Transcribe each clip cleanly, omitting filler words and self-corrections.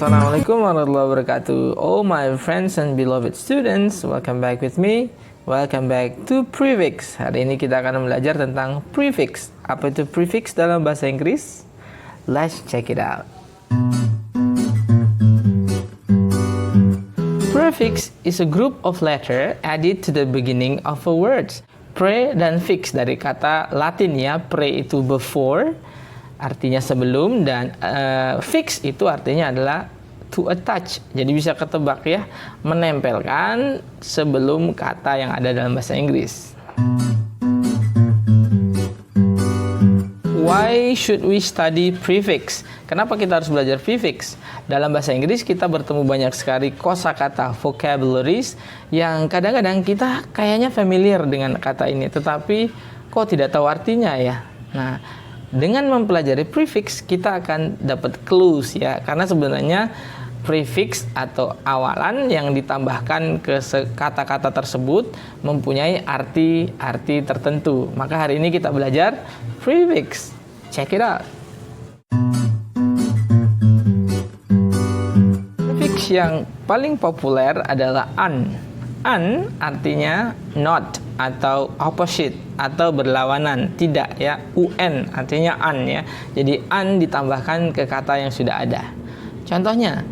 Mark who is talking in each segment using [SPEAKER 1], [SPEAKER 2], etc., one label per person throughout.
[SPEAKER 1] Assalamualaikum warahmatullahi wabarakatuh. All my friends and beloved students, welcome back with me. Welcome back to Prefix. Hari ini kita akan belajar tentang prefix. Apa itu prefix dalam bahasa Inggris? Let's check it out. Prefix is a group of letter added to the beginning of a word. Pre dan fix dari kata Latin ya. Pre itu before, artinya sebelum, dan fix itu artinya adalah to attach. Jadi bisa ketebak ya, menempelkan sebelum kata yang ada dalam bahasa Inggris. Why should we study prefix? Kenapa kita harus belajar prefix? Dalam bahasa Inggris kita bertemu banyak sekali kosakata, vocabularies yang kadang-kadang kita kayaknya familiar dengan kata ini, tetapi kok tidak tahu artinya ya. Nah, dengan mempelajari prefix kita akan dapat clues ya, karena sebenarnya prefix atau awalan yang ditambahkan ke kata-kata tersebut mempunyai arti-arti tertentu. Maka hari ini kita belajar prefix. Check it out. Prefix yang paling populer adalah an. An artinya not atau opposite atau berlawanan, tidak ya. Un artinya an ya. Jadi an ditambahkan ke kata yang sudah ada. Contohnya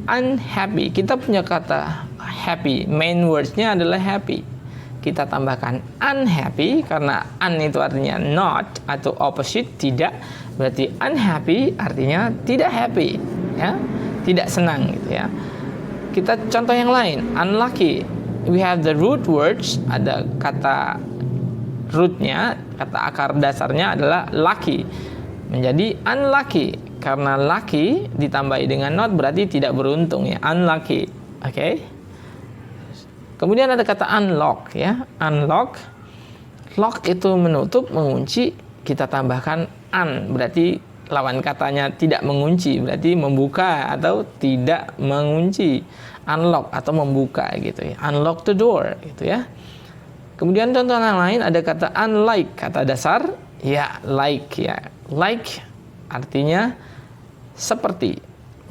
[SPEAKER 1] unhappy, kita punya kata happy, main words-nya adalah happy. Kita tambahkan unhappy karena un itu artinya not atau opposite, tidak. Berarti unhappy artinya tidak happy ya, tidak senang gitu ya. Kita contoh yang lain, unlucky. We have the root words, ada kata rootnya, kata akar dasarnya adalah lucky. Menjadi unlucky, karena lucky ditambahi dengan not berarti tidak beruntung ya, unlucky. Oke. Kemudian ada kata unlock ya, unlock. Lock itu menutup, mengunci, kita tambahkan un, berarti lawan katanya tidak mengunci, berarti membuka atau tidak mengunci. Unlock atau membuka gitu ya. Unlock the door gitu ya. Kemudian contoh yang lain ada kata unlike, kata dasar ya like ya. Like artinya seperti.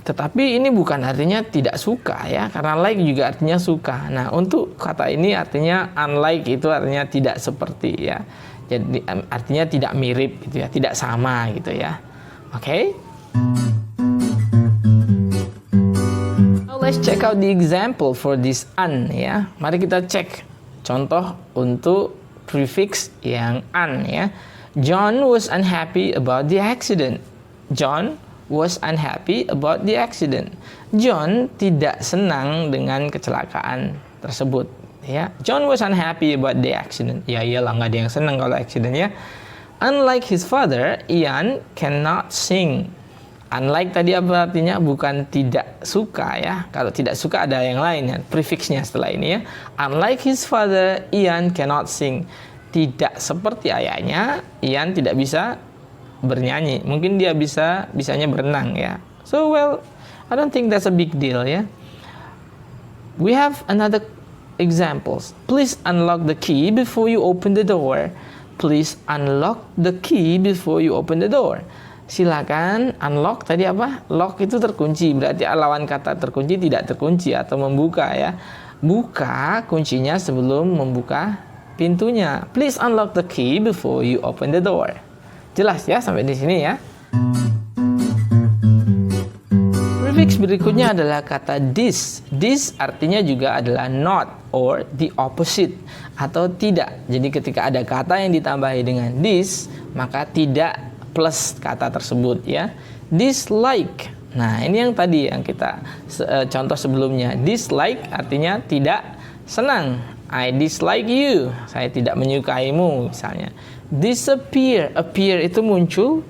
[SPEAKER 1] Tetapi ini bukan artinya tidak suka ya, karena like juga artinya suka. Nah, untuk kata ini artinya unlike itu artinya tidak seperti ya. Jadi artinya tidak mirip gitu ya, tidak sama gitu ya. Oke? Now let's check out the example for this un ya. Mari kita cek contoh untuk prefix yang un ya. John was unhappy about the accident. John was unhappy about the accident. John tidak senang dengan kecelakaan tersebut ya. John was unhappy about the accident. Ya iyalah, nggak ada yang senang kalau accident ya. Unlike his father, Ian cannot sing. Unlike tadi apa artinya? Bukan tidak suka ya. Kalau tidak suka ada yang lain ya, prefixnya setelah ini ya. Unlike his father, Ian cannot sing. Tidak seperti ayahnya, Ian tidak bisa bernyanyi. Mungkin dia bisanya berenang ya. So well, I don't think that's a big deal ya. We have another examples. Please unlock the key before you open the door. Please unlock the key before you open the door. Silakan unlock tadi apa? Lock itu terkunci, berarti lawan kata terkunci tidak terkunci atau membuka ya. Buka kuncinya sebelum membuka pintunya. Please unlock the key before you open the door. Jelas ya sampai di sini ya. Prefix berikutnya adalah kata this. This artinya juga adalah not or the opposite atau tidak. Jadi ketika ada kata yang ditambahi dengan this, maka tidak plus kata tersebut ya. Dislike. Nah, ini yang tadi yang kita contoh sebelumnya. Dislike artinya tidak senang. I dislike you. Saya tidak menyukaimu misalnya. Disappear. Appear itu muncul,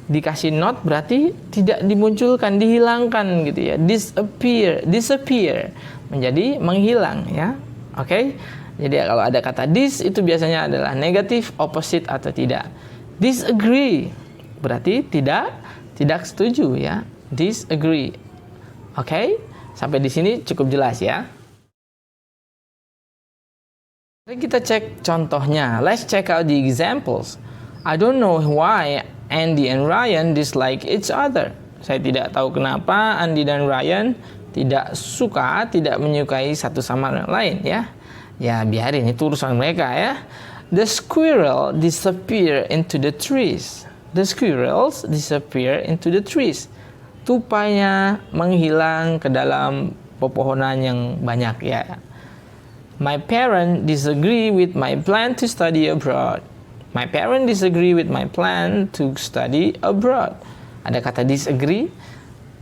[SPEAKER 1] dikasih not berarti tidak dimunculkan, dihilangkan gitu ya. Disappear menjadi menghilang ya. Oke? Jadi kalau ada kata this itu biasanya adalah negatif, opposite atau tidak. Disagree berarti tidak setuju ya. Disagree. Oke? Sampai di sini cukup jelas ya. Mari kita cek contohnya. Let's check out the examples. I don't know why Andy and Ryan dislike each other. Saya tidak tahu kenapa Andy dan Ryan tidak menyukai satu sama lain ya. Ya biarin, itu urusan mereka ya. The squirrel disappear into the trees. The squirrels disappear into the trees. Tupainya menghilang ke dalam pepohonan yang banyak ya. My parents disagree with my plan to study abroad. My parents disagree with my plan to study abroad. Ada kata disagree.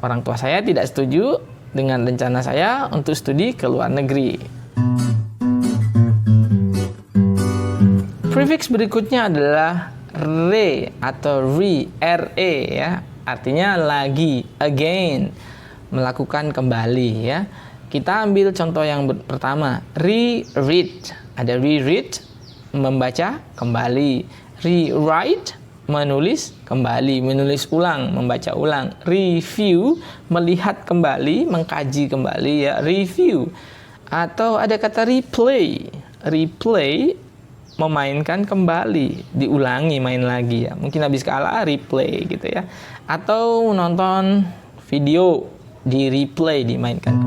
[SPEAKER 1] Orang tua saya tidak setuju dengan rencana saya untuk studi ke luar negeri. Prefix berikutnya adalah re atau re ya. Artinya lagi, again, melakukan kembali ya. Kita ambil contoh yang pertama, reread. Ada reread, membaca kembali. Rewrite, menulis kembali, menulis ulang, membaca ulang. Review, melihat kembali, mengkaji kembali ya, review. Atau ada kata replay. Replay, memainkan kembali, diulangi, main lagi ya. Mungkin habis kalah replay gitu ya. Atau nonton video di replay, dimainkan.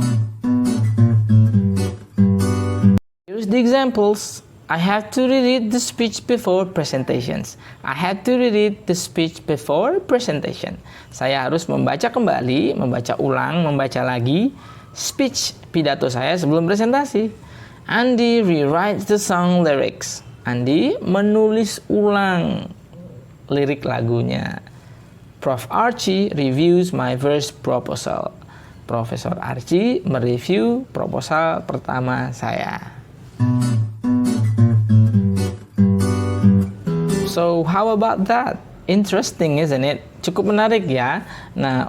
[SPEAKER 1] Here's the examples. I have to reread the speech before presentations. I had to reread the speech before presentation. Saya harus membaca kembali, membaca ulang, membaca lagi speech, pidato saya sebelum presentasi. Andy rewrites the song lyrics. Andy menulis ulang lirik lagunya. Prof. Archie reviews my first proposal. Profesor Archie mereview proposal pertama saya. So how about that? Interesting, isn't it? Cukup menarik ya. Nah,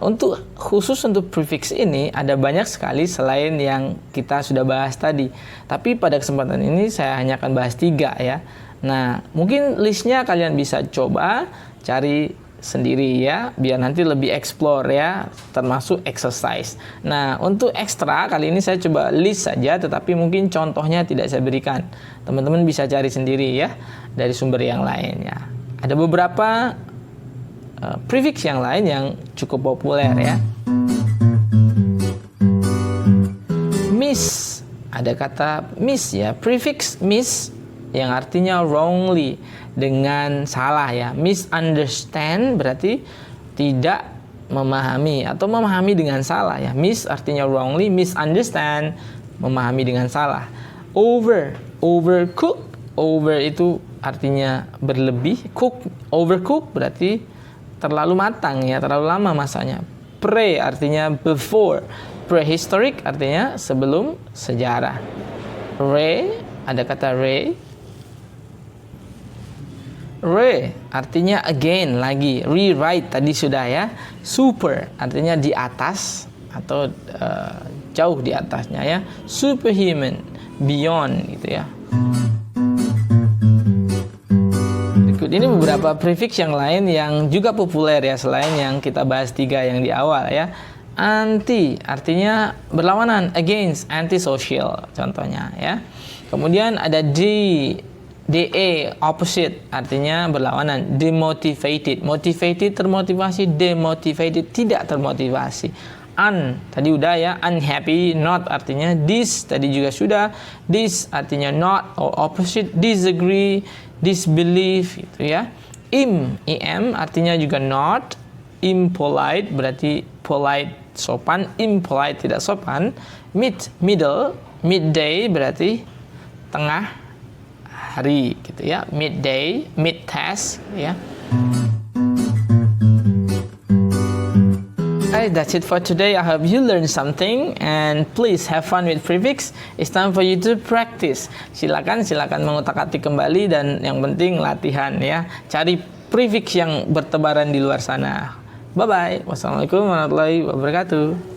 [SPEAKER 1] khusus untuk prefix ini ada banyak sekali selain yang kita sudah bahas tadi. Tapi pada kesempatan ini saya hanya akan bahas 3 ya. Nah, mungkin listnya kalian bisa coba cari sendiri ya, biar nanti lebih explore ya, termasuk exercise. Nah, untuk ekstra kali ini saya coba list saja, tetapi mungkin contohnya tidak saya berikan. Teman-teman bisa cari sendiri ya dari sumber yang lain ya. Ada beberapa prefix yang lain yang cukup populer ya. Miss, ada kata miss ya, prefix miss yang artinya wrongly, dengan salah ya. Misunderstand berarti tidak memahami atau memahami dengan salah ya. Miss artinya wrongly, misunderstand memahami dengan salah. Overcook, over itu artinya berlebih, overcook berarti terlalu matang ya, terlalu lama masanya. Pre artinya before, prehistoric artinya sebelum sejarah. Ada kata artinya again, lagi. Rewrite tadi sudah ya. Super artinya di atas atau jauh di atasnya ya. Superhuman, beyond gitu ya. Ini beberapa prefix yang lain yang juga populer ya, selain yang kita bahas 3 yang di awal ya. Anti artinya berlawanan, against, antisocial contohnya ya. Kemudian ada opposite artinya berlawanan. Demotivated, motivated termotivasi, demotivated tidak termotivasi. Tadi udah ya, unhappy. Not artinya this, tadi juga sudah. This artinya not or opposite. Disagree, disbelief gitu ya. Im artinya juga not. Impolite berarti polite, sopan. Impolite tidak sopan. Middle, midday berarti tengah hari gitu ya. Midday, mid task ya. That's it for today. I hope you learned something and please have fun with prefix. It's time for you to practice. Silakan mengutak-atik kembali dan yang penting latihan ya. Cari prefix yang bertebaran di luar sana. Bye bye. Wassalamualaikum warahmatullahi wabarakatuh.